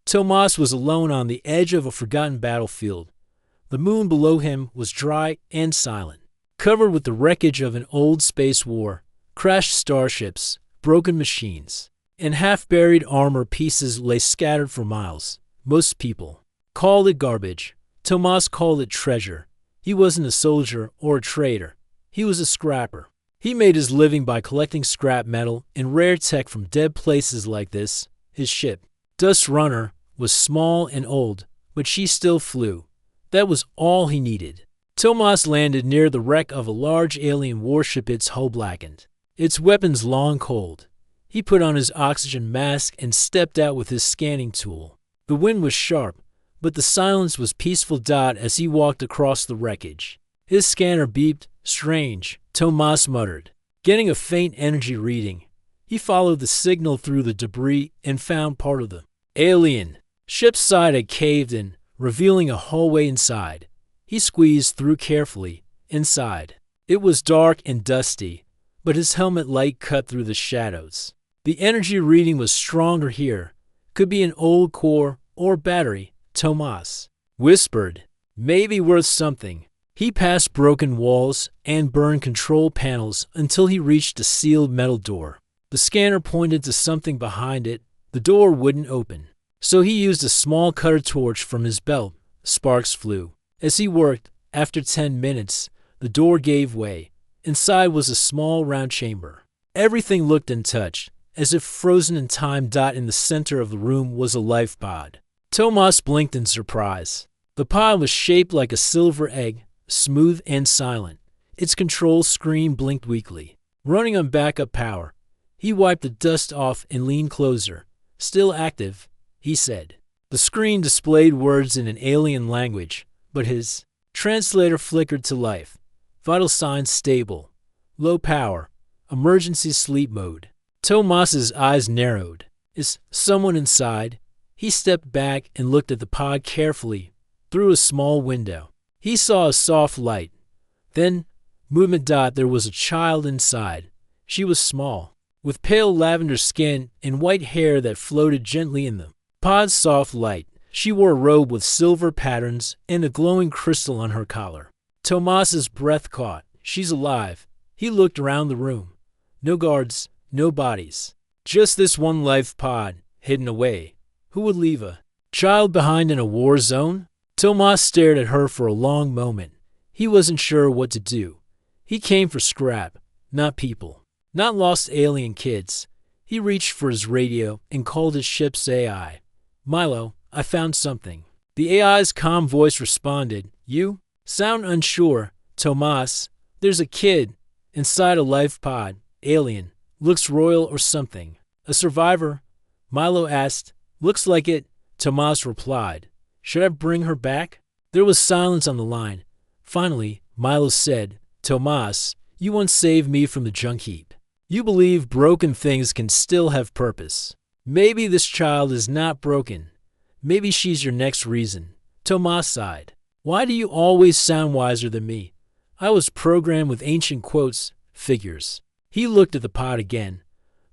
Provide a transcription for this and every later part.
Tomas was alone on the edge of a forgotten battlefield. The moon below him was dry and silent, covered with the wreckage of an old space war, crashed starships, broken machines, and half-buried armor pieces lay scattered for miles. Most people called it garbage. Tomas called it treasure. He wasn't a soldier or a trader. He was a scrapper. He made his living by collecting scrap metal and rare tech from dead places like this. His ship, Dust Runner, was small and old, but she still flew. That was all he needed. Tomas landed near the wreck of a large alien warship, its hull blackened, its weapons long cold. He put on his oxygen mask and stepped out with his scanning tool. The wind was sharp, but the silence was peaceful. As he walked across the wreckage, his scanner beeped. Strange, Tomas muttered, getting a faint energy reading. He followed the signal through the debris and found part of the alien ship's side had caved in, revealing a hallway inside. He squeezed through carefully. Inside, it was dark and dusty, but his helmet light cut through the shadows. The energy reading was stronger here. Could be an old core or battery, Tomas whispered. Maybe worth something. He passed broken walls and burned control panels until he reached a sealed metal door. The scanner pointed to something behind it. The door wouldn't open, so he used a small cutter torch from his belt. Sparks flew. As he worked, after 10 minutes, the door gave way. Inside was a small round chamber. Everything looked untouched, as if frozen in time. In the center of the room was a life pod. Tomas blinked in surprise. The pod was shaped like a silver egg, smooth and silent. Its control screen blinked weakly, running on backup power. He wiped the dust off and leaned closer. Still active, he said. The screen displayed words in an alien language, but his translator flickered to life. Vital signs stable. Low power. Emergency sleep mode. Tomas's eyes narrowed. Is someone inside? He stepped back and looked at the pod carefully through a small window. He saw a soft light. Then, movement. There was a child inside. She was small, with pale lavender skin and white hair that floated gently in the pod's soft light. She wore a robe with silver patterns and a glowing crystal on her collar. Tomas's breath caught. She's alive. He looked around the room. No guards, no bodies. Just this one life pod, hidden away. Who would leave a child behind in a war zone? Tomas stared at her for a long moment. He wasn't sure what to do. He came for scrap, not people, not lost alien kids. He reached for his radio and called his ship's AI. Milo, I found something. The AI's calm voice responded. You? Sound unsure. Tomas, there's a kid inside a life pod. Alien. Looks royal or something. A survivor? Milo asked. Looks like it, Tomas replied. Should I bring her back? There was silence on the line. Finally, Milo said, Tomas, you once saved me from the junk heap. You believe broken things can still have purpose. Maybe this child is not broken. Maybe she's your next reason. Tomas sighed. Why do you always sound wiser than me? I was programmed with ancient quotes, figures. He looked at the pod again.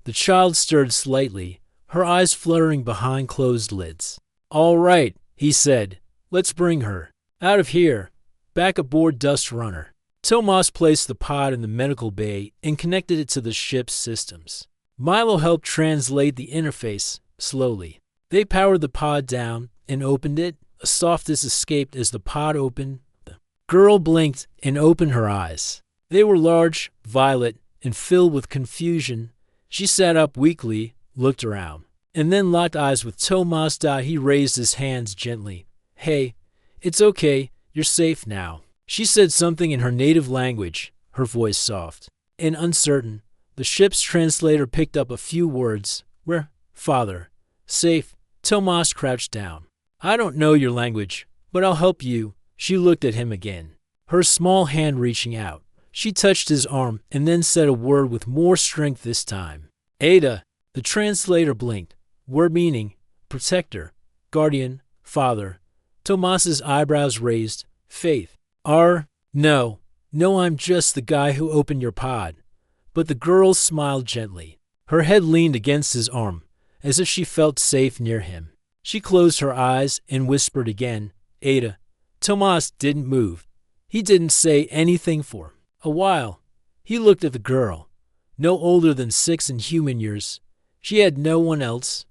The child stirred slightly, her eyes fluttering behind closed lids. All right, he said. Let's bring her out of here, back aboard Dust Runner. Tomas placed the pod in the medical bay and connected it to the ship's systems. Milo helped translate the interface slowly. They powered the pod down and opened it. A softness escaped as the pod opened. The girl blinked and opened her eyes. They were large, violet, and filled with confusion. She sat up weakly, looked around, and then locked eyes with Tomas. He raised his hands gently. Hey, it's okay. You're safe now. She said something in her native language, her voice soft and uncertain. The ship's translator picked up a few words. Where? Father. Safe. Tomas crouched down. I don't know your language, but I'll help you. She looked at him again, her small hand reaching out. She touched his arm and then said a word with more strength this time. Ada. The translator blinked. Word meaning, protector, guardian, father. Tomas's eyebrows raised. Faith. No, I'm just the guy who opened your pod. But the girl smiled gently. Her head leaned against his arm, as if she felt safe near him. She closed her eyes and whispered again, Ada. Tomas didn't move. He didn't say anything for a while. He looked at the girl, no older than 6 in human years. She had no one else,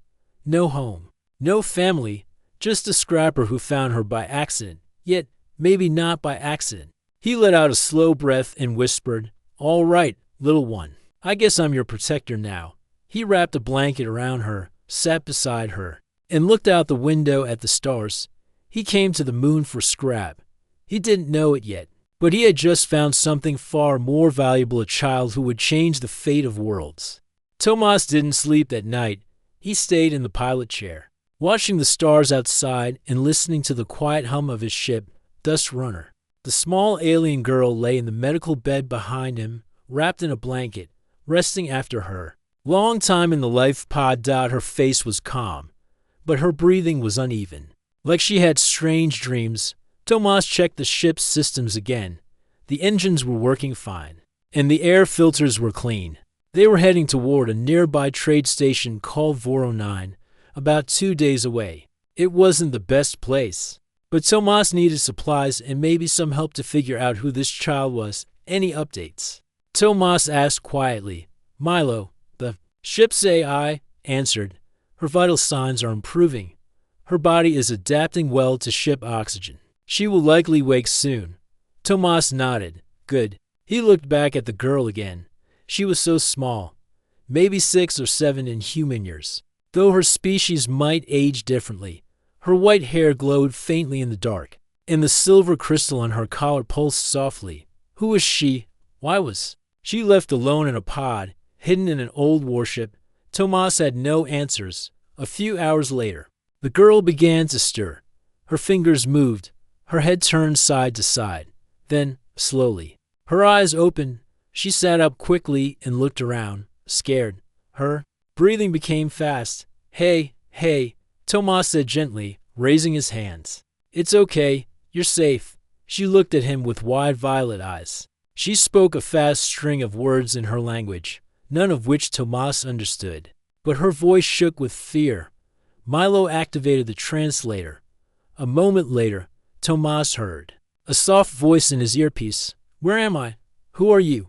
no home, no family, just a scrapper who found her by accident, yet maybe not by accident. He let out a slow breath and whispered, All right, little one. I guess I'm your protector now. He wrapped a blanket around her, sat beside her, and looked out the window at the stars. He came to the moon for scrap. He didn't know it yet, but he had just found something far more valuable, a child who would change the fate of worlds. Tomas didn't sleep that night. He stayed in the pilot chair, watching the stars outside and listening to the quiet hum of his ship, Dust Runner. The small alien girl lay in the medical bed behind him, wrapped in a blanket, resting after her. Long time in the life pod. Her face was calm, but her breathing was uneven, like she had strange dreams. Tomas checked the ship's systems again. The engines were working fine, and the air filters were clean. They were heading toward a nearby trade station called Voro 9, about 2 days away. It wasn't the best place, but Tomas needed supplies and maybe some help to figure out who this child was. Any updates? Tomas asked quietly. Milo, the ship's AI, answered. Her vital signs are improving. Her body is adapting well to ship oxygen. She will likely wake soon. Tomas nodded. Good. He looked back at the girl again. She was so small, maybe 6 or 7 in human years. Though her species might age differently, her white hair glowed faintly in the dark, and the silver crystal on her collar pulsed softly. Who was she? Why was she left alone in a pod, hidden in an old warship? Tomas had no answers. A few hours later, the girl began to stir. Her fingers moved. Her head turned side to side. Then, slowly, her eyes opened. She sat up quickly and looked around, scared. Her breathing became fast. Hey, Tomas said gently, raising his hands. It's okay. You're safe. She looked at him with wide violet eyes. She spoke a fast string of words in her language, none of which Tomas understood. But her voice shook with fear. Milo activated the translator. A moment later, Tomas heard a soft voice in his earpiece. Where am I? Who are you?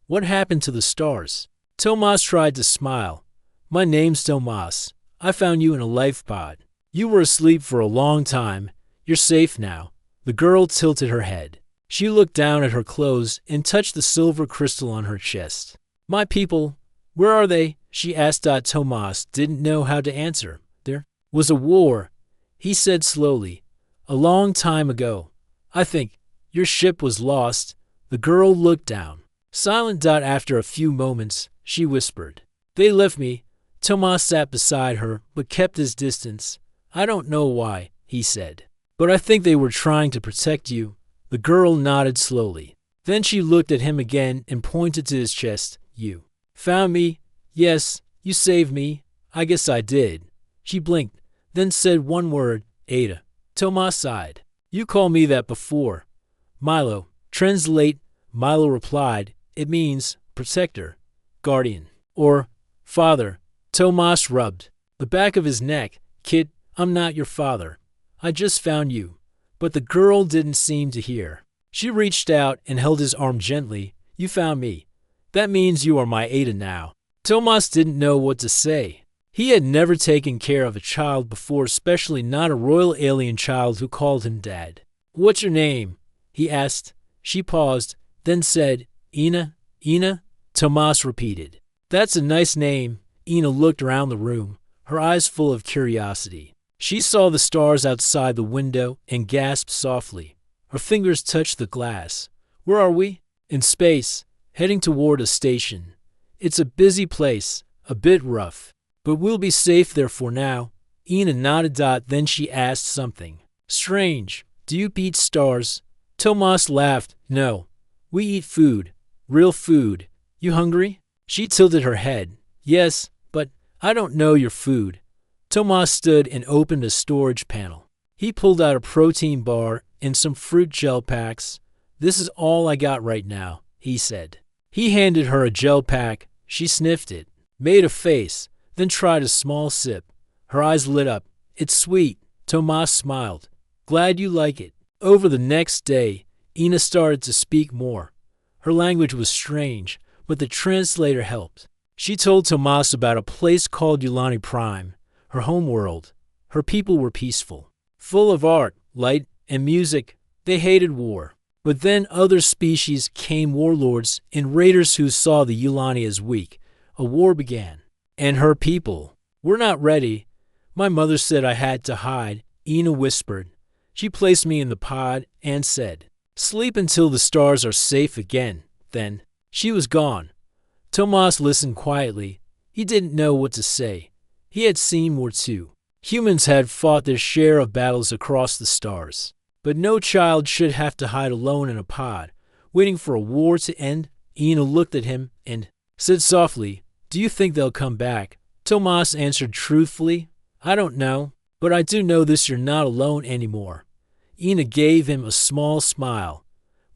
What happened to the stars? Tomas tried to smile. My name's Tomas. I found you in a life pod. You were asleep for a long time. You're safe now. The girl tilted her head. She looked down at her clothes and touched the silver crystal on her chest. My people, where are they? She asked. Tomas didn't know how to answer. There was a war, he said slowly. A long time ago. I think your ship was lost. The girl looked down. Silent. After a few moments, she whispered. They left me. Tomas sat beside her, but kept his distance. I don't know why, he said. But I think they were trying to protect you. The girl nodded slowly. Then she looked at him again and pointed to his chest. You found me? Yes, you saved me. I guess I did. She blinked, then said one word, Ada. Tomas sighed. You called me that before. Milo. Translate. Milo replied. It means protector, guardian, or father. Tomas rubbed the back of his neck. Kid, I'm not your father. I just found you. But the girl didn't seem to hear. She reached out and held his arm gently. You found me. That means you are my Ada now. Tomas didn't know what to say. He had never taken care of a child before, especially not a royal alien child who called him Dad. What's your name? He asked. She paused, then said, Ina. Ina? Tomas repeated. That's a nice name. Ina looked around the room, her eyes full of curiosity. She saw the stars outside the window and gasped softly. Her fingers touched the glass. Where are we? In space, heading toward a station. It's a busy place, a bit rough, but we'll be safe there for now. Ina nodded. Then she asked something strange. Do you eat stars? Tomas laughed. No. We eat food. Real food. You hungry? She tilted her head. Yes, but I don't know your food. Tomas stood and opened a storage panel. He pulled out a protein bar and some fruit gel packs. This is all I got right now, he said. He handed her a gel pack. She sniffed it, made a face, then tried a small sip. Her eyes lit up. It's sweet, Tomas smiled. Glad you like it. Over the next day, Ina started to speak more. Her language was strange, but the translator helped. She told Tomas about a place called Ulani Prime, her home world. Her people were peaceful, full of art, light, and music. They hated war. But then other species came, warlords and raiders who saw the Ulani as weak. A war began. And her people were not ready. My mother said I had to hide, Ina whispered. She placed me in the pod and said, "Sleep until the stars are safe again." Then she was gone. Tomas listened quietly. He didn't know what to say. He had seen war too. Humans had fought their share of battles across the stars. But no child should have to hide alone in a pod, waiting for a war to end. Ina looked at him and said softly, "Do you think they'll come back?" Tomas answered truthfully, "I don't know, but I do know this: you're not alone anymore." Ina gave him a small smile.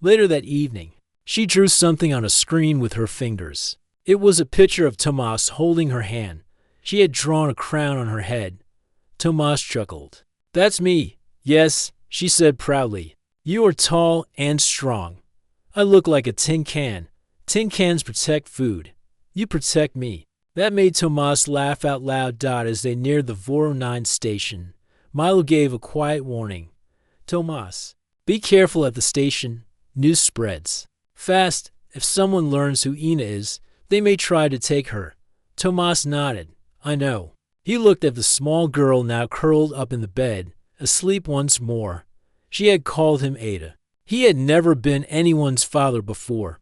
Later that evening, she drew something on a screen with her fingers. It was a picture of Tomas holding her hand. She had drawn a crown on her head. Tomas chuckled. "That's me. Yes," she said proudly. "You are tall and strong. I look like a tin can. Tin cans protect food. You protect me." That made Tomas laugh out loud. As they neared the Voronine station, Milo gave a quiet warning. "Tomas, be careful at the station. News spreads fast. If someone learns who Ina is, they may try to take her." Tomas nodded. "I know." He looked at the small girl now curled up in the bed, asleep once more. She had called him Ada. He had never been anyone's father before.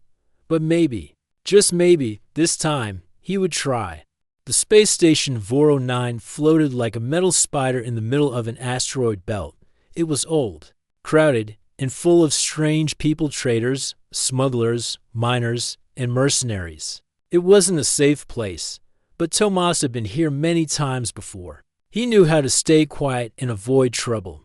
But maybe, just maybe, this time, he would try. The space station Voronine floated like a metal spider in the middle of an asteroid belt. It was old, crowded, and full of strange people: traders, smugglers, miners, and mercenaries. It wasn't a safe place, but Tomas had been here many times before. He knew how to stay quiet and avoid trouble.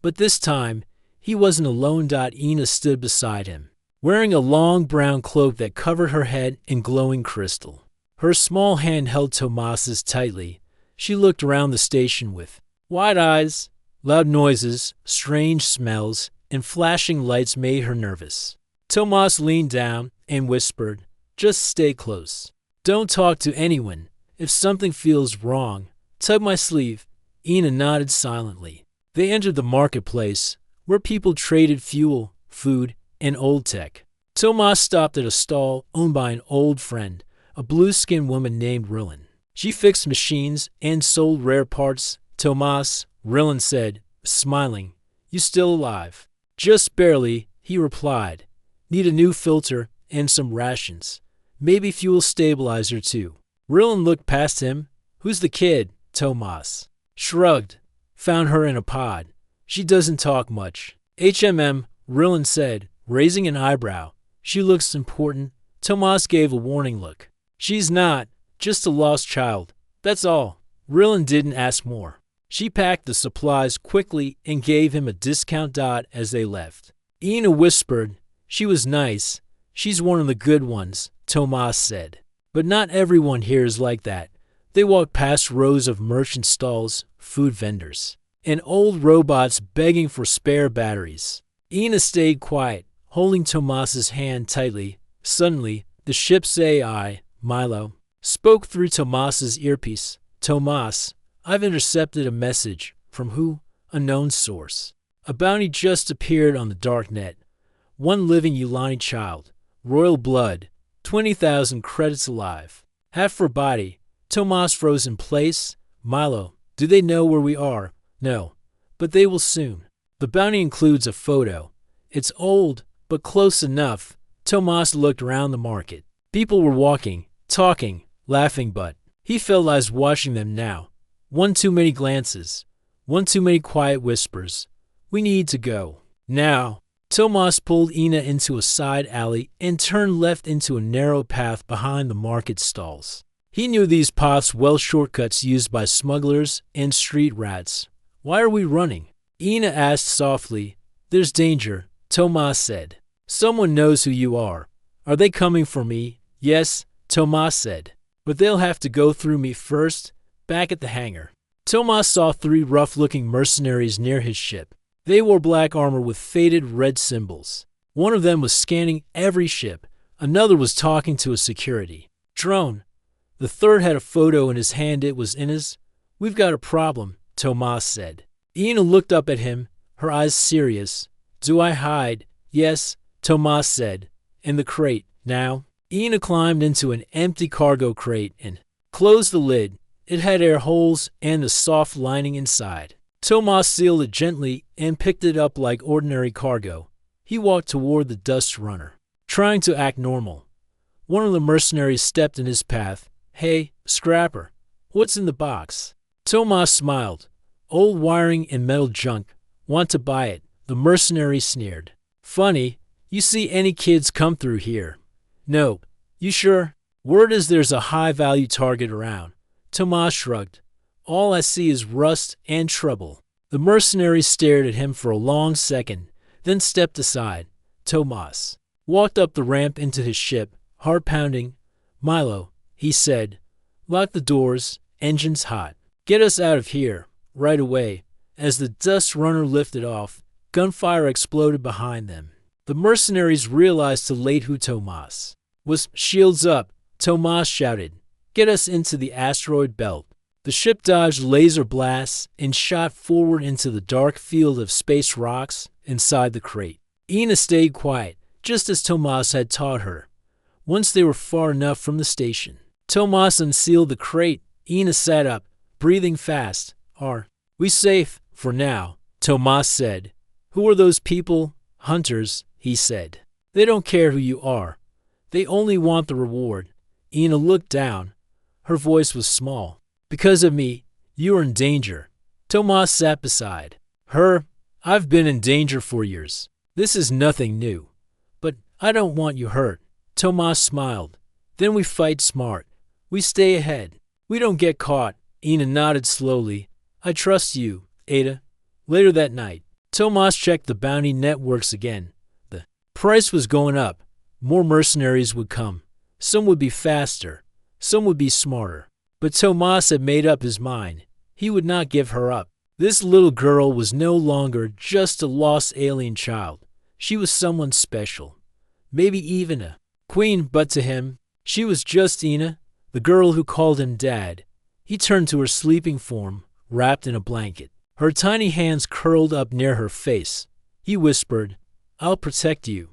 But this time, he wasn't alone. Ina stood beside him, wearing a long brown cloak that covered her head in glowing crystal. Her small hand held Tomas's tightly. She looked around the station with wide eyes. Loud noises, strange smells, and flashing lights made her nervous. Tomas leaned down and whispered, "Just stay close. Don't talk to anyone. If something feels wrong, tug my sleeve." Ina nodded silently. They entered the marketplace, where people traded fuel, food, and old tech. Tomas stopped at a stall owned by an old friend, a blue-skinned woman named Rilin. She fixed machines and sold rare parts. "Tomas," Rilin said, smiling, "you still alive?" "Just barely," he replied. "Need a new filter and some rations. Maybe fuel stabilizer too." Rilin looked past him. "Who's the kid?" Tomas shrugged. "Found her in a pod. She doesn't talk much." Rilin said, raising an eyebrow. "She looks important." Tomas gave a warning look. "She's not. Just a lost child. That's all." Rilin didn't ask more. She packed the supplies quickly and gave him a discount. As they left, Ina whispered, "She was nice. She's one of the good ones," Tomas said. "But not everyone here is like that." They walked past rows of merchant stalls, food vendors, and old robots begging for spare batteries. Ina stayed quiet, holding Tomas's hand tightly. Suddenly, the ship's AI, Milo, spoke through Tomas's earpiece. "Tomas, I've intercepted a message." "From who?" "Unknown source. A bounty just appeared on the dark net. One living Ulani child. Royal blood. 20,000 credits alive. Half for body." Tomas froze in place. "Milo, do they know where we are?" "No, but they will soon." The bounty includes a photo. It's old, but close enough. Tomas looked around the market. People were walking, talking, laughing, but he felt I was watching them now. One too many glances. One too many quiet whispers. "We need to go. Now." Tomas pulled Ina into a side alley and turned left into a narrow path behind the market stalls. He knew these paths well, shortcuts used by smugglers and street rats. "Why are we running?" Ina asked softly. "There's danger," Tomas said. "Someone knows who you are." "Are they coming for me?" "Yes," Tomas said. "But they'll have to go through me first." Back at the hangar, Tomas saw 3 rough-looking mercenaries near his ship. They wore black armor with faded red symbols. One of them was scanning every ship. Another was talking to a security drone. The third had a photo in his hand. It was Ina's. "We've got a problem," Tomas said. Ina looked up at him, her eyes serious. "Do I hide?" "Yes," Tomas said. "In the crate, now." Ina climbed into an empty cargo crate and closed the lid. It had air holes and a soft lining inside. Tomas sealed it gently and picked it up like ordinary cargo. He walked toward the dust runner, trying to act normal. One of the mercenaries stepped in his path. "Hey, scrapper, what's in the box?" Tomas smiled. "Old wiring and metal junk. Want to buy it?" The mercenary sneered. "Funny, you see any kids come through here?" "No." "You sure?" "Word is there's a high-value target around." Tomas shrugged. "All I see is rust and trouble." The mercenary stared at him for a long second, then stepped aside. Tomas walked up the ramp into his ship, heart pounding. "Milo," he said, "lock the doors, engines hot. Get us out of here, right away." As the dust runner lifted off, gunfire exploded behind them. The mercenaries realized too late who Tomas was. "Shields up," Tomas shouted. "Get us into the asteroid belt." The ship dodged laser blasts and shot forward into the dark field of space rocks inside the crate. Ina stayed quiet, just as Tomas had taught her. Once they were far enough from the station, Tomas unsealed the crate. Ina sat up, breathing fast. "Are we safe for now?" Tomas said. "Who are those people?" "Hunters," he said. "They don't care who you are. They only want the reward." Ina looked down. Her voice was small. "Because of me, you are in danger." Tomas sat beside her. "I've been in danger for years. This is nothing new. But I don't want you hurt." Tomas smiled. "Then we fight smart. We stay ahead. We don't get caught." Ina nodded slowly. "I trust you, Ada." Later that night, Tomas checked the bounty networks again. The price was going up. More mercenaries would come. Some would be faster. Some would be smarter. But Tomas had made up his mind. He would not give her up. This little girl was no longer just a lost alien child. She was someone special. Maybe even a queen, but to him, she was just Ina, the girl who called him Dad. He turned to her sleeping form, wrapped in a blanket. Her tiny hands curled up near her face. He whispered, "I'll protect you,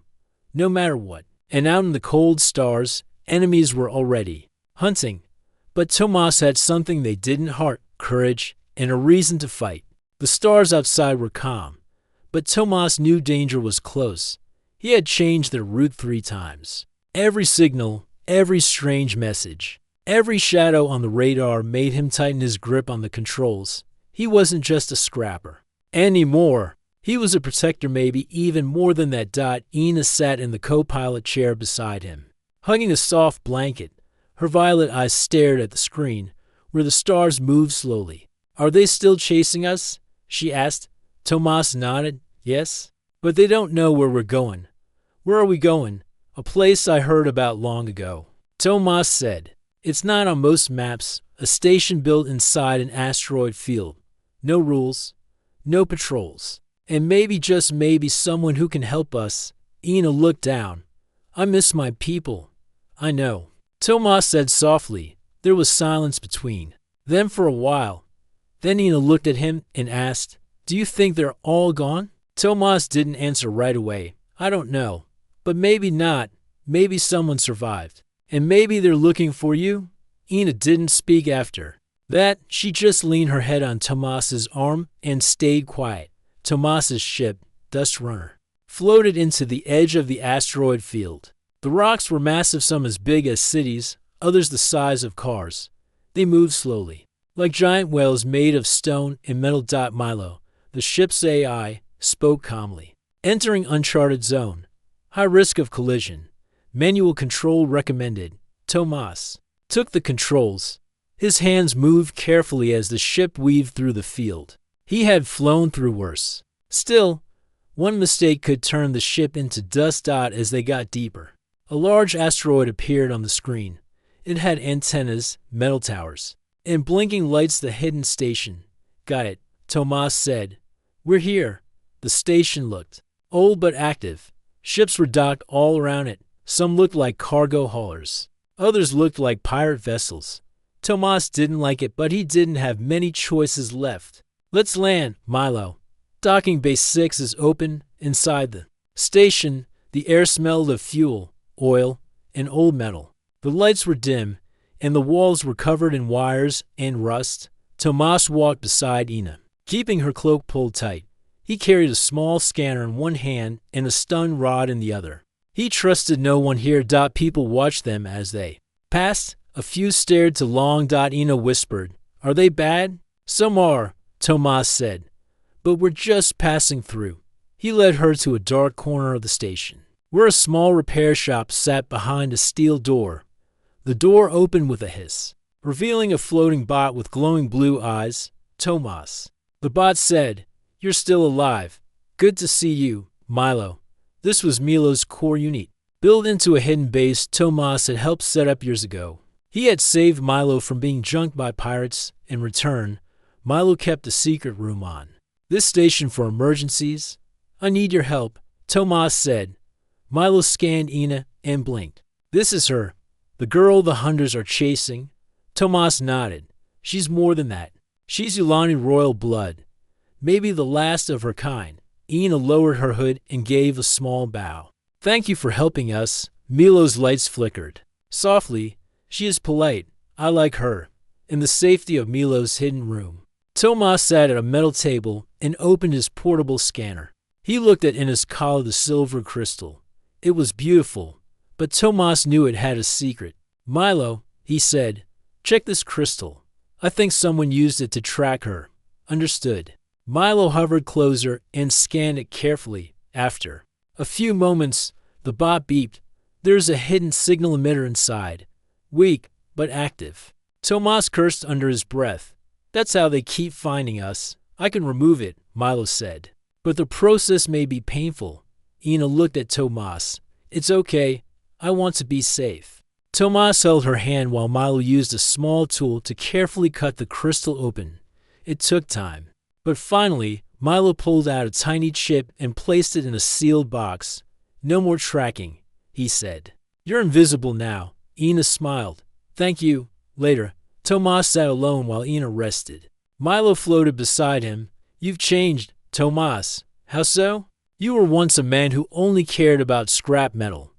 no matter what." And out in the cold stars, enemies were already hunting. But Tomas had something they didn't: heart, courage, and a reason to fight. The stars outside were calm, but Tomas knew danger was close. He had changed their route 3 times. Every signal, every strange message, every shadow on the radar made him tighten his grip on the controls. He wasn't just a scrapper anymore. He was a protector, maybe even more than that. Ina sat in the co-pilot chair beside him, hugging a soft blanket. Her violet eyes stared at the screen, where the stars moved slowly. "Are they still chasing us?" she asked. Tomas nodded. "Yes, but they don't know where we're going." "Where are we going?" "A place I heard about long ago," Tomas said. "It's not on most maps. A station built inside an asteroid field. No rules, no patrols, and maybe, just maybe, someone who can help us." Ina looked down. "I miss my people." "I know," Tomas said softly. There was silence between them for a while. Then Ina looked at him and asked, "Do you think they're all gone?" Tomas didn't answer right away. "I don't know. But maybe not. Maybe someone survived. And maybe they're looking for you." Ina didn't speak after that. She just leaned her head on Tomas's arm and stayed quiet. Tomas's ship, Dust Runner, floated into the edge of the asteroid field. The rocks were massive, some as big as cities, others the size of cars. They moved slowly, like giant whales made of stone and metal. Milo, the ship's AI, spoke calmly. "Entering uncharted zone. High risk of collision. Manual control recommended." Tomas took the controls. His hands moved carefully as the ship weaved through the field. He had flown through worse. Still, one mistake could turn the ship into dust. As they got deeper, a large asteroid appeared on the screen. It had antennas, metal towers, and blinking lights the hidden station. Got it, Tomas said. We're here. The station looked old but active. Ships were docked all around it. Some looked like cargo haulers. Others looked like pirate vessels. Tomas didn't like it, but he didn't have many choices left. Let's land, Milo. Docking Bay 6 is open. Inside the station, the air smelled of fuel, oil, and old metal. The lights were dim, and the walls were covered in wires and rust. Tomas walked beside Ina, keeping her cloak pulled tight. He carried a small scanner in one hand and a stun rod in the other. He trusted no one here. People watched them as they passed. A few stared too long. Ina whispered, "Are they bad?" "Some are," Tomas said, "but we're just passing through." He led her to a dark corner of the station, where a small repair shop sat behind a steel door. The door opened with a hiss, revealing a floating bot with glowing blue eyes. "Tomas." The bot said, "You're still alive. Good to see you, Milo." This was Milo's core unit, built into a hidden base Tomas had helped set up years ago. He had saved Milo from being junked by pirates. In return, Milo kept a secret room on this station for emergencies. "I need your help," Tomas said. Milo scanned Ina and blinked. "This is her, the girl the hunters are chasing." Tomas nodded. "She's more than that. She's Yulani royal blood. Maybe the last of her kind." Ina lowered her hood and gave a small bow. "Thank you for helping us." Milo's lights flickered softly. "She is polite. I like her." In the safety of Milo's hidden room, Tomas sat at a metal table and opened his portable scanner. He looked at Ina's collar, the silver crystal. It was beautiful, but Tomas knew it had a secret. "Milo," he said, "check this crystal. I think someone used it to track her." "Understood." Milo hovered closer and scanned it carefully. After a few moments, the bot beeped. "There's a hidden signal emitter inside. Weak, but active." Tomas cursed under his breath. "That's how they keep finding us." "I can remove it," Milo said. "But the process may be painful." Ina looked at Tomas. "It's okay. I want to be safe." Tomas held her hand while Milo used a small tool to carefully cut the crystal open. It took time. But finally, Milo pulled out a tiny chip and placed it in a sealed box. "No more tracking," he said. "You're invisible now." Ina smiled. "Thank you." Later, Tomas sat alone while Ina rested. Milo floated beside him. "You've changed, Tomas." "How so?" "You were once a man who only cared about scrap metal.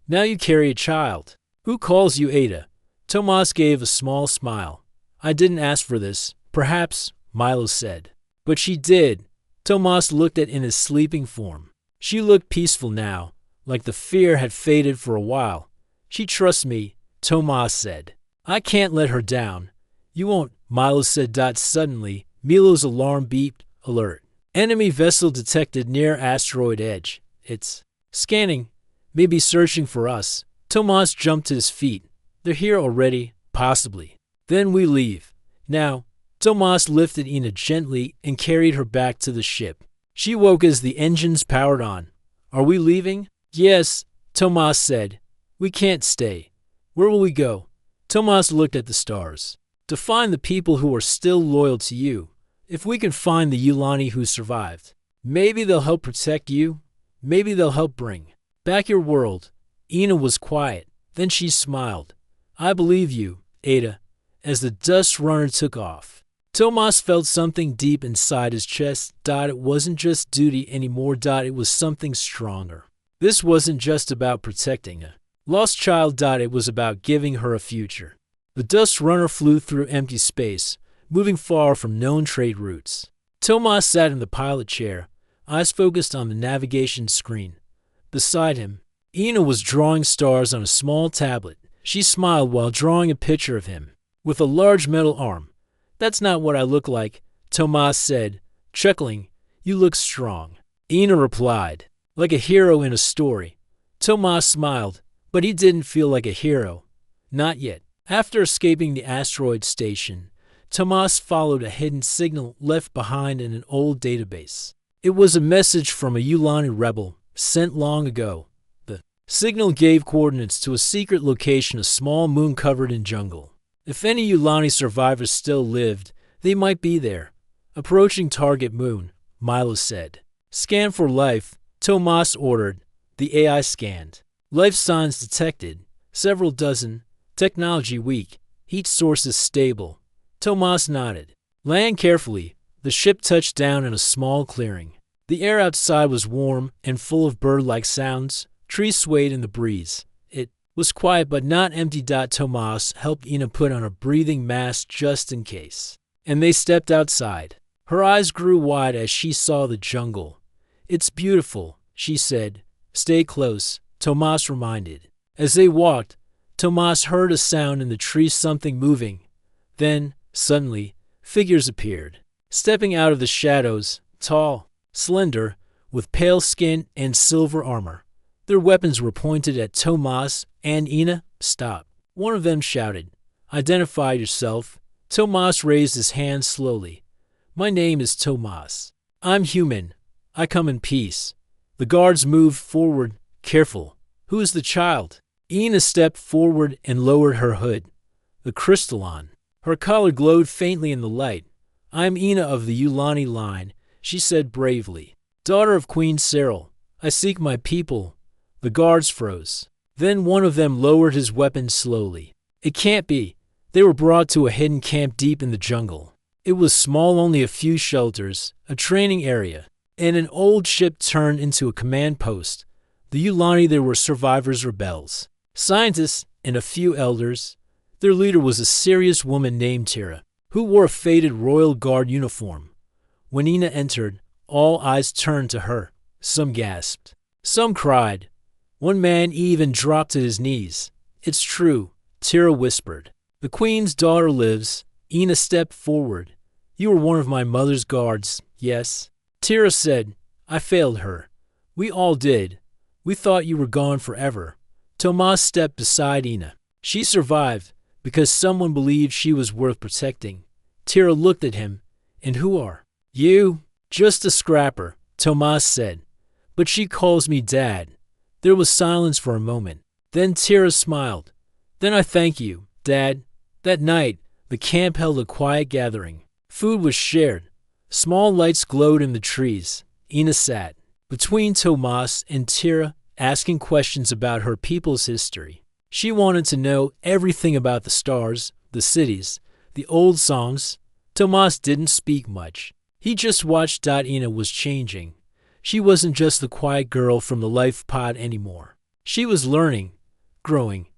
Now you carry a child." "Who calls you Ada?" Tomas gave a small smile. "I didn't ask for this. Perhaps," Milo said. "But she did." Tomas looked at Ina's sleeping form. She looked peaceful now, like the fear had faded for a while. "She trusts me," Tomas said. "I can't let her down." "You won't," Milo said. Suddenly, Milo's alarm beeped. "Alert. Enemy vessel detected near asteroid edge. It's scanning. Maybe searching for us." Tomas jumped to his feet. "They're here already, possibly. Then we leave. Now." Tomas lifted Ina gently and carried her back to the ship. She woke as the engines powered on. "Are we leaving?" "Yes," Tomas said. "We can't stay." "Where will we go?" Tomas looked at the stars. "To find the people who are still loyal to you. If we can find the Yulani who survived, maybe they'll help protect you. Maybe they'll help bring back your world." Ina was quiet. Then she smiled. "I believe you, Ada." As the dust runner took off, Tomas felt something deep inside his chest. It wasn't just duty anymore. It was something stronger. This wasn't just about protecting a lost child. It was about giving her a future. The dust runner flew through empty space, moving far from known trade routes. Tomas sat in the pilot chair, eyes focused on the navigation screen. Beside him, Ina was drawing stars on a small tablet. She smiled while drawing a picture of him with a large metal arm. "That's not what I look like," Tomas said, chuckling. "You look strong." Ina replied, "Like a hero in a story." Tomas smiled, but he didn't feel like a hero. Not yet. After escaping the asteroid station, Tomas followed a hidden signal left behind in an old database. It was a message from a Yulani rebel, sent long ago. The signal gave coordinates to a secret location, a small moon covered in jungle. If any Yulani survivors still lived, they might be there. Approaching target moon, Milo said. Scan for life, Tomas ordered. The AI scanned. Life signs detected. Several dozen. Technology weak. Heat sources stable. Tomas nodded. Land carefully. The ship touched down in a small clearing. The air outside was warm and full of bird-like sounds. Trees swayed in the breeze. It was quiet but not empty. Tomas helped Ina put on a breathing mask just in case. And they stepped outside. Her eyes grew wide as she saw the jungle. It's beautiful, she said. Stay close, Tomas reminded. As they walked, Tomas heard a sound in the trees, something moving. Then, suddenly, figures appeared. Stepping out of the shadows, tall, slender, with pale skin and silver armor. Their weapons were pointed at Tomas and Ina. Stop. One of them shouted. Identify yourself. Tomas raised his hand slowly. My name is Tomas. I'm human. I come in peace. The guards moved forward, careful. Who is the child? Ina stepped forward and lowered her hood. The crystalline. Her color glowed faintly in the light. I'm Ina of the Yulani line, she said bravely. Daughter of Queen Cyril. I seek my people. The guards froze. Then one of them lowered his weapon slowly. It can't be. They were brought to a hidden camp deep in the jungle. It was small, only a few shelters, a training area, and an old ship turned into a command post. The Yulani there were survivors, rebels, scientists, and a few elders. Their leader was a serious woman named Tira, who wore a faded royal guard uniform. When Ina entered, all eyes turned to her. Some gasped. Some cried. One man even dropped to his knees. It's true, Tira whispered. The queen's daughter lives. Ina stepped forward. You were one of my mother's guards, yes? Tira said. I failed her. We all did. We thought you were gone forever. Tomas stepped beside Ina. She survived because someone believed she was worth protecting. Tira looked at him. And who are you? Just a scrapper, Tomas said. But she calls me Dad. There was silence for a moment. Then Tira smiled. Then I thank you, Dad. That night, the camp held a quiet gathering. Food was shared. Small lights glowed in the trees. Ina sat between Tomas and Tira, asking questions about her people's history. She wanted to know everything about the stars, the cities, the old songs. Tomas didn't speak much. He just watched. Ina was changing. She wasn't just the quiet girl from the life pod anymore. She was learning, growing,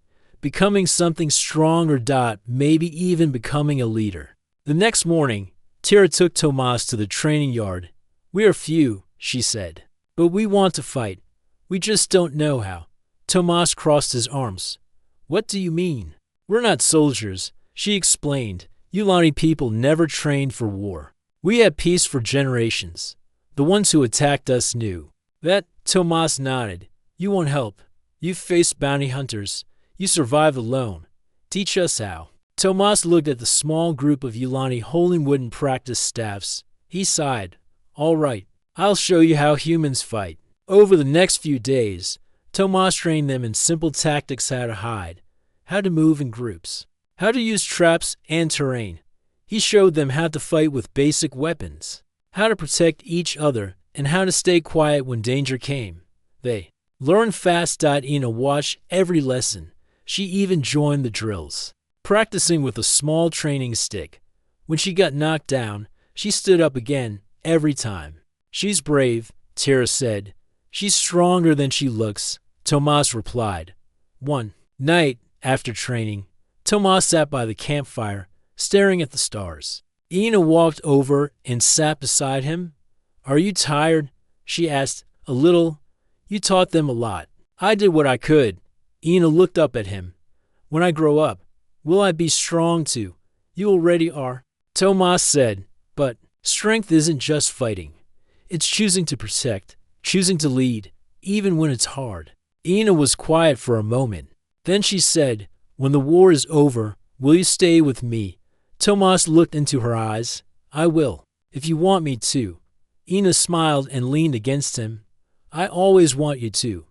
becoming something stronger. Maybe even becoming a leader. The next morning, Tira took Tomas to the training yard. We are few, she said, but we want to fight. We just don't know how. Tomas crossed his arms. What do you mean? We're not soldiers, she explained. Yulani people never trained for war. We had peace for generations. The ones who attacked us knew. That, Tomas nodded. You want help. You've faced bounty hunters. You survive alone. Teach us how. Tomas looked at the small group of Yulani holding wooden practice staffs. He sighed. All right, I'll show you how humans fight. Over the next few days, Tomas trained them in simple tactics: how to hide, how to move in groups, how to use traps and terrain. He showed them how to fight with basic weapons, how to protect each other, and how to stay quiet when danger came. They learned fast. Ina watched every lesson. She even joined the drills, practicing with a small training stick. When she got knocked down, she stood up again every time. She's brave, Tira said. She's stronger than she looks, Tomas replied. One night after training, Tomas sat by the campfire, staring at the stars. Ina walked over and sat beside him. Are you tired? She asked. A little. You taught them a lot. I did what I could. Ina looked up at him. When I grow up, will I be strong too? You already are, Tomas said. But strength isn't just fighting. It's choosing to protect, choosing to lead, even when it's hard. Ina was quiet for a moment. Then she said, when the war is over, will you stay with me? Tomas looked into her eyes. I will, if you want me to. Ina smiled and leaned against him. I always want you to.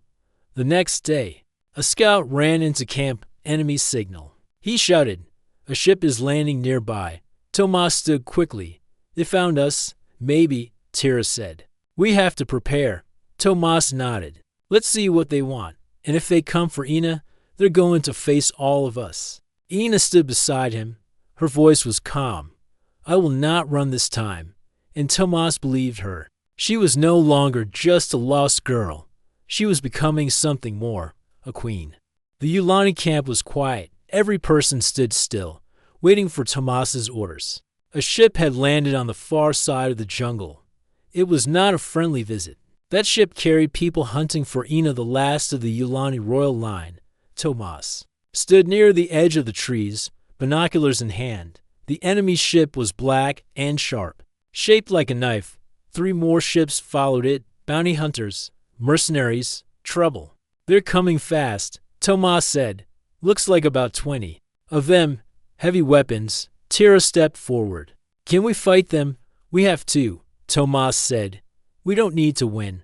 The next day, a scout ran into camp. Enemy signal. He shouted, A ship is landing nearby. Tomas stood quickly. They found us. Maybe, Tira said. We have to prepare. Tomas nodded. Let's see what they want. And if they come for Ina, they're going to face all of us. Ina stood beside him. Her voice was calm. I will not run this time. And Tomas believed her. She was no longer just a lost girl. She was becoming something more, a queen. The Yulani camp was quiet. Every person stood still, waiting for Tomas's orders. A ship had landed on the far side of the jungle. It was not a friendly visit. That ship carried people hunting for Ina, the last of the Yulani royal line. Tomas stood near the edge of the trees, binoculars in hand. The enemy ship was black and sharp, shaped like a knife. 3 more ships followed it, bounty hunters, mercenaries, trouble. They're coming fast, Tomas said. Looks like about 20 of them, heavy weapons. Tira stepped forward. Can we fight them? We have to, Tomas said. We don't need to win.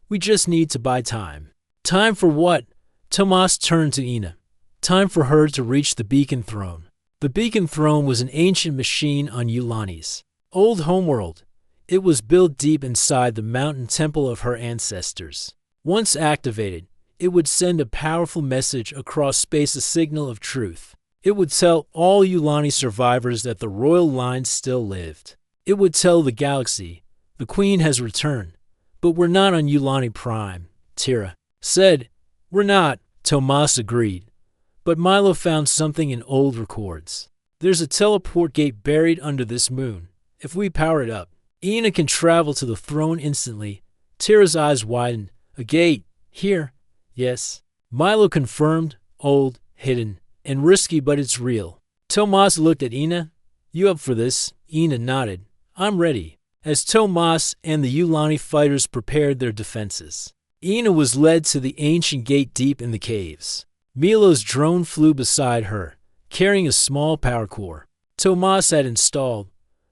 We just need to buy time. Time for what? Tomas turned to Ina. Time for her to reach the beacon throne. The beacon throne was an ancient machine on Yulani's old homeworld. It was built deep inside the mountain temple of her ancestors. Once activated, it would send a powerful message across space, a signal of truth. It would tell all Yulani survivors that the royal line still lived. It would tell the galaxy, the queen has returned. But we're not on Yulani Prime, Tira said. We're not, Tomas agreed. But Milo found something in old records. There's a teleport gate buried under this moon. If we power it up, Ina can travel to the throne instantly. Tira's eyes widened. A gate? Here? Yes. Milo confirmed. Old, hidden, and risky, but it's real. Tomas looked at Ina. You up for this? Ina nodded. I'm ready. As Tomas and the Yulani fighters prepared their defenses, Ina was led to the ancient gate deep in the caves. Milo's drone flew beside her, carrying a small power core Tomas had installed.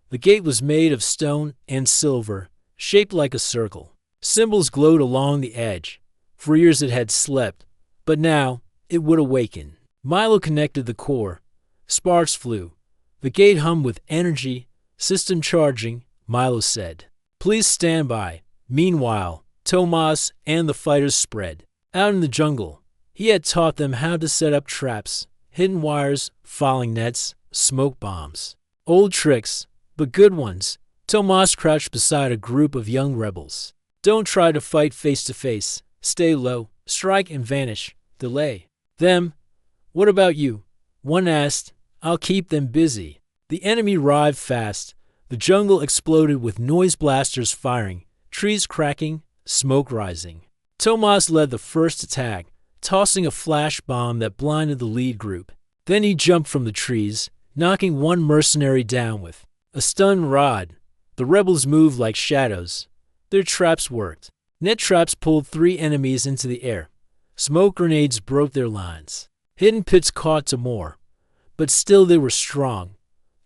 The gate was made of stone and silver, shaped like a circle. Symbols glowed along the edge. For years it had slept, but now it would awaken. Milo connected the core. Sparks flew. The gate hummed with energy. System charging, Milo said. Please stand by. Meanwhile, Tomas and the fighters spread out in the jungle. He had taught them how to set up traps, hidden wires, falling nets, smoke bombs. Old tricks, but good ones. Tomas crouched beside a group of young rebels. Don't try to fight face to face. Stay low, strike and vanish. Delay them. What about you? One asked. I'll keep them busy. The enemy arrived fast. The jungle exploded with noise blasters firing, trees cracking, smoke rising. Tomas led the first attack, tossing a flash bomb that blinded the lead group. Then he jumped from the trees, knocking one mercenary down with a stun rod. The rebels moved like shadows. Their traps worked. Net traps pulled 3 enemies into the air. Smoke grenades broke their lines. Hidden pits caught to more. But still they were strong.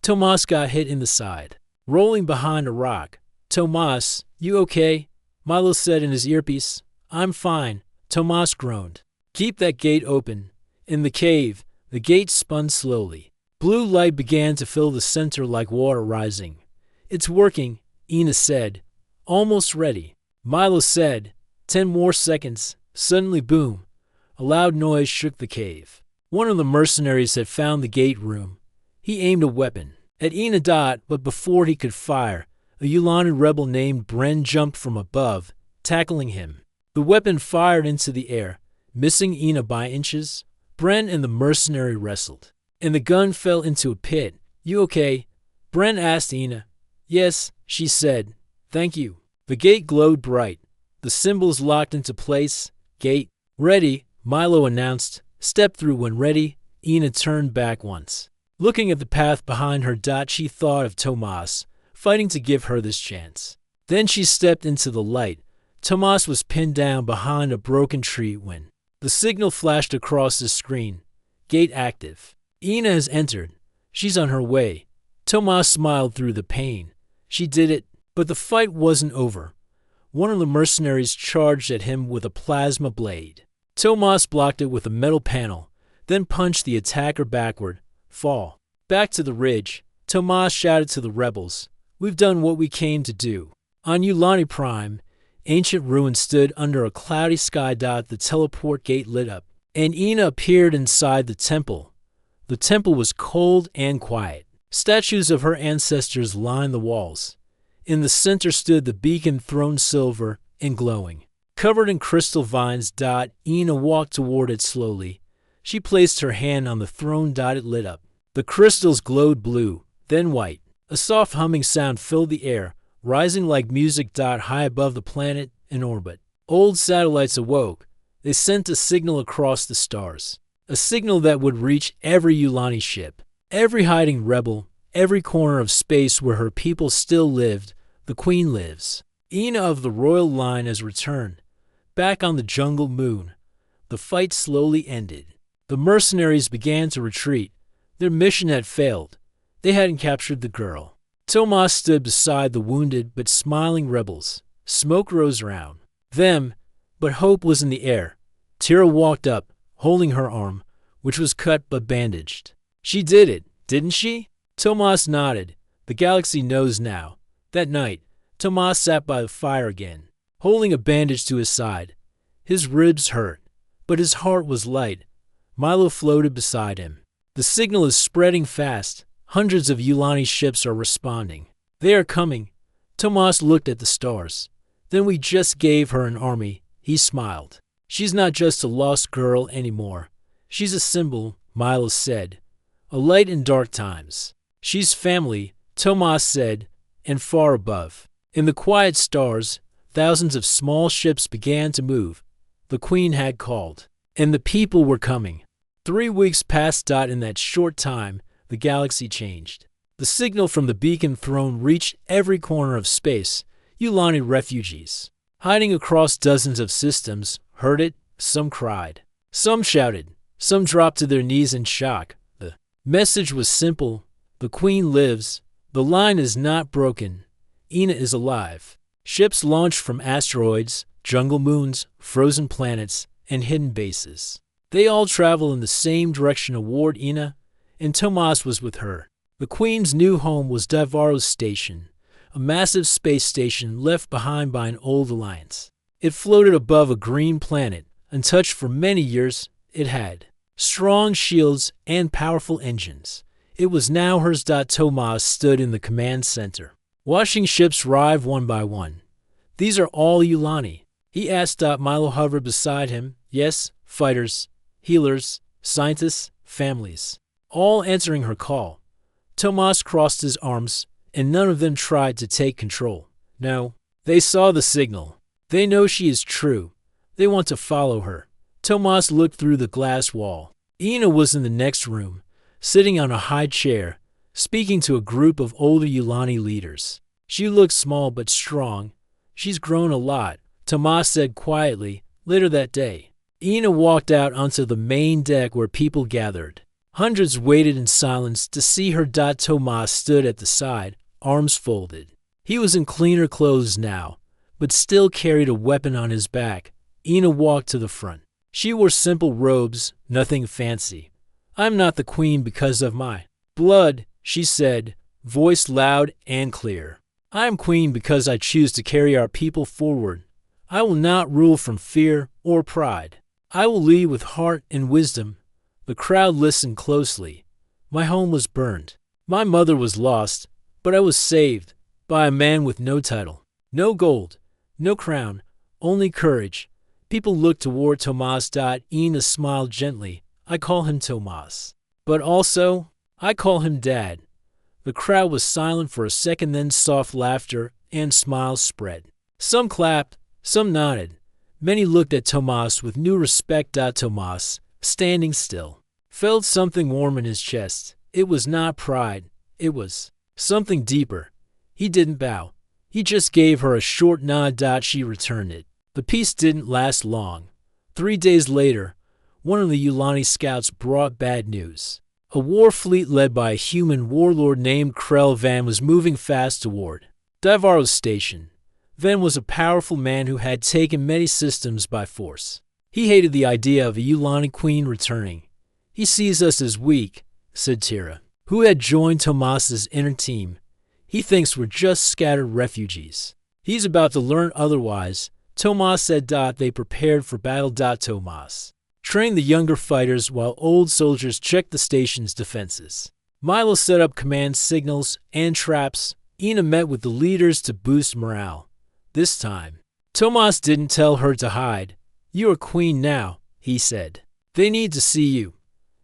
Tomas got hit in the side, rolling behind a rock. Tomas, you okay? Milo said in his earpiece. I'm fine, Tomas groaned. Keep that gate open. In the cave, the gate spun slowly. Blue light began to fill the center like water rising. It's working, Ina said. Almost ready. Milo said. 10 more seconds. Suddenly, boom. A loud noise shook the cave. One of the mercenaries had found the gate room. He aimed a weapon at Ina, but before he could fire, a Yulani rebel named Bren jumped from above, tackling him. The weapon fired into the air, missing Ina by inches. Bren and the mercenary wrestled, and the gun fell into a pit. You okay? Bren asked Ina. Yes, she said. Thank you. The gate glowed bright. The symbols locked into place. Gate ready, Milo announced. Step through when ready. Ina turned back once. Looking at the path behind her, she thought of Tomas, fighting to give her this chance. Then she stepped into the light. Tomas was pinned down behind a broken tree when the signal flashed across the screen. Gate active. Ina has entered. She's on her way. Tomas smiled through the pain. She did it, but the fight wasn't over. One of the mercenaries charged at him with a plasma blade. Tomas blocked it with a metal panel, then punched the attacker backward. Fall. Back to the ridge, Tomas shouted to the rebels, "We've done what we came to do." On Ulani Prime, ancient ruins stood under a cloudy sky. The teleport gate lit up, and Ina appeared inside the temple. The temple was cold and quiet. Statues of her ancestors lined the walls. In the center stood the beacon throne, silver and glowing. Covered in crystal vines. Ina walked toward it slowly. She placed her hand on the throne. It lit up. The crystals glowed blue, then white. A soft humming sound filled the air, rising like music. High above the planet in orbit, old satellites awoke. They sent a signal across the stars, a signal that would reach every Ulani ship, every hiding rebel, every corner of space where her people still lived. The Queen lives. Ina of the royal line has returned. Back on the jungle moon, the fight slowly ended. The mercenaries began to retreat. Their mission had failed. They hadn't captured the girl. Tomas stood beside the wounded but smiling rebels. Smoke rose around them, but hope was in the air. Tira walked up, holding her arm, which was cut but bandaged. "She did it, didn't she?" Tomas nodded. "The galaxy knows now." That night, Tomas sat by the fire again, holding a bandage to his side. His ribs hurt, but his heart was light. Milo floated beside him. "The signal is spreading fast. Hundreds of Ulani ships are responding. They are coming." Tomas looked at the stars. "Then we just gave her an army." He smiled. "She's not just a lost girl anymore. She's a symbol," Milo said. "A light in dark times." "She's family," Tomas said, "and far above." In the quiet stars, thousands of small ships began to move. The Queen had called, and the people were coming. 3 weeks passed. In that short time, the galaxy changed. The signal from the beacon throne reached every corner of space. Ulani refugees, hiding across dozens of systems, heard it. Some cried. Some shouted. Some dropped to their knees in shock. The message was simple. The Queen lives. The line is not broken. Ina is alive. Ships launched from asteroids, jungle moons, frozen planets, and hidden bases. They all travel in the same direction toward Ina, and Tomas was with her. The Queen's new home was Daivaro's station, a massive space station left behind by an old alliance. It floated above a green planet, untouched for many years. It had strong shields and powerful engines. It was now hers. Tomas stood in the command center, watching ships arrive one by one. "These are all Ulani?" he asked. Milo hovered beside him. "Yes, fighters, healers, scientists, families, all answering her call." Tomas crossed his arms, and none of them tried to take control. No, they saw the signal. They know she is true. They want to follow her. Tomas looked through the glass wall. Ina was in the next room, sitting on a high chair, speaking to a group of older Ulani leaders. She looked small but strong. "She's grown a lot," Tomas said quietly. Later that day, Ina walked out onto the main deck where people gathered. Hundreds waited in silence to see her. Tomas stood at the side, arms folded. He was in cleaner clothes now, but still carried a weapon on his back. Ina walked to the front. She wore simple robes, nothing fancy. "I'm not the Queen because of my blood," she said, voice loud and clear. "I am Queen because I choose to carry our people forward. I will not rule from fear or pride. I will lead with heart and wisdom." The crowd listened closely. "My home was burned. My mother was lost, but I was saved by a man with no title, no gold, no crown, only courage." People looked toward Tomas. Ina smiled gently. "I call him Tomas, but also I call him Dad." The crowd was silent for a second, then soft laughter and smiles spread. Some clapped, some nodded. Many looked at Tomas with new respect. Tomas, standing still, felt something warm in his chest. It was not pride. It was something deeper. He didn't bow. He just gave her a short nod. She returned it. The peace didn't last long. 3 days later, one of the Ulani scouts brought bad news. A war fleet led by a human warlord named Krell Van was moving fast toward Daivaro's station. Van was a powerful man who had taken many systems by force. He hated the idea of a Ulani queen returning. "He sees us as weak," said Tira. who had joined Tomas's inner team. He thinks we're just scattered refugees. He's about to learn otherwise, Tomas said. They prepared for battle. Tomas trained the younger fighters while old soldiers checked the station's defenses. Milo set up command signals and traps. Ina met with the leaders to boost morale. This time, Tomas didn't tell her to hide. "You are queen now," he said. "They need to see you.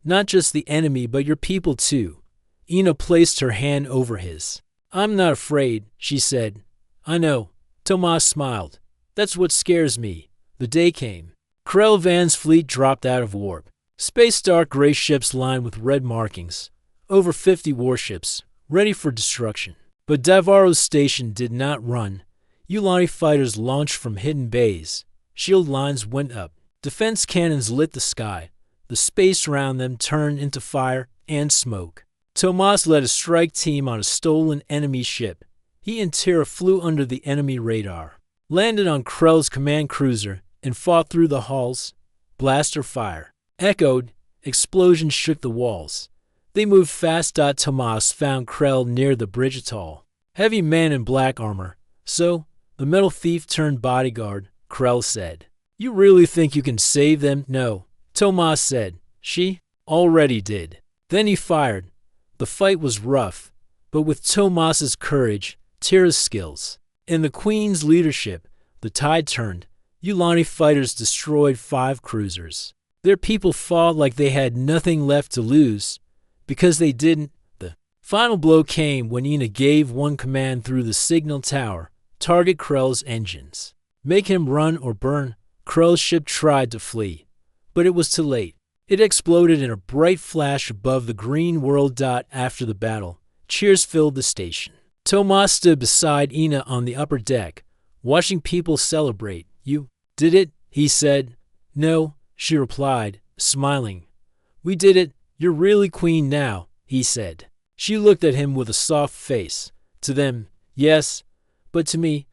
Not just the enemy, but your people too." Ina placed her hand over his. "I'm not afraid," she said. "I know." Tomas smiled. "That's what scares me." The day came. Krell Van's fleet dropped out of warp. Space dark gray ships lined with red markings. Over 50 warships, ready for destruction. But Davaro's station did not run. Yulani fighters launched from hidden bays. Shield lines went up. Defense cannons lit the sky. The space around them turned into fire and smoke. Tomas led a strike team on a stolen enemy ship. He and Tira flew under the enemy radar, landed on Krell's command cruiser, and fought through the halls. Blaster fire echoed. Explosions shook the walls. They moved fast. Tomas found Krell near the bridge atoll. Heavy man in black armor. "So, the metal thief turned bodyguard," Krell said. "You really think you can save them?" "No," Tomas said. "She already did." Then he fired. The fight was rough, but with Tomas's courage, Tira's skills, and the Queen's leadership, the tide turned. Yulani fighters destroyed 5 cruisers. Their people fought like they had nothing left to lose. Because they didn't. The final blow came when Ina gave one command through the signal tower: target Krell's engines. Make him run or burn. Krell's ship tried to flee, but it was too late. It exploded in a bright flash above the green world. After the battle, cheers filled the station. Tomas stood beside Ina on the upper deck, watching people celebrate. "You did it," he said. "No," she replied, smiling. "We did it. You're really queen now," he said. She looked at him with a soft face. "To them, yes, but to me,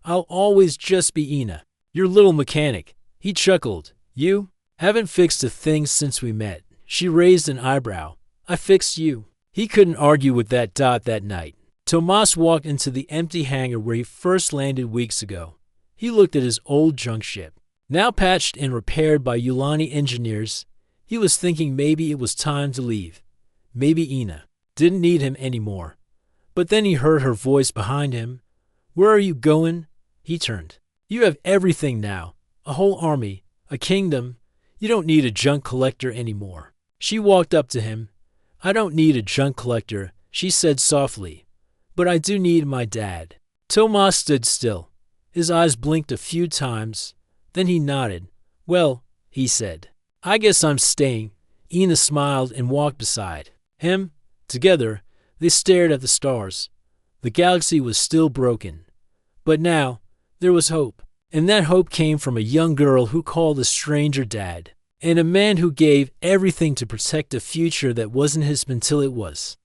I'll always just be Ina, your little mechanic." He chuckled. "You haven't fixed a thing since we met." She raised an eyebrow. "I fixed you." He couldn't argue with that. That night, Tomas walked into the empty hangar where he first landed weeks ago. He looked at his old junk ship, now patched and repaired by Yulani engineers. He was thinking maybe it was time to leave. Maybe Ina didn't need him anymore. But then he heard her voice behind him. "Where are you going?" He turned. "You have everything now. A whole army, a kingdom. You don't need a junk collector anymore." She walked up to him. "I don't need a junk collector," she said softly. "But I do need my dad." Tomas stood still. His eyes blinked a few times. Then he nodded. "Well," he said, "I guess I'm staying." Ina smiled and walked beside him. Together, they stared at the stars. The galaxy was still broken. But now, there was hope. And that hope came from a young girl who called a stranger dad, and a man who gave everything to protect a future that wasn't his until it was.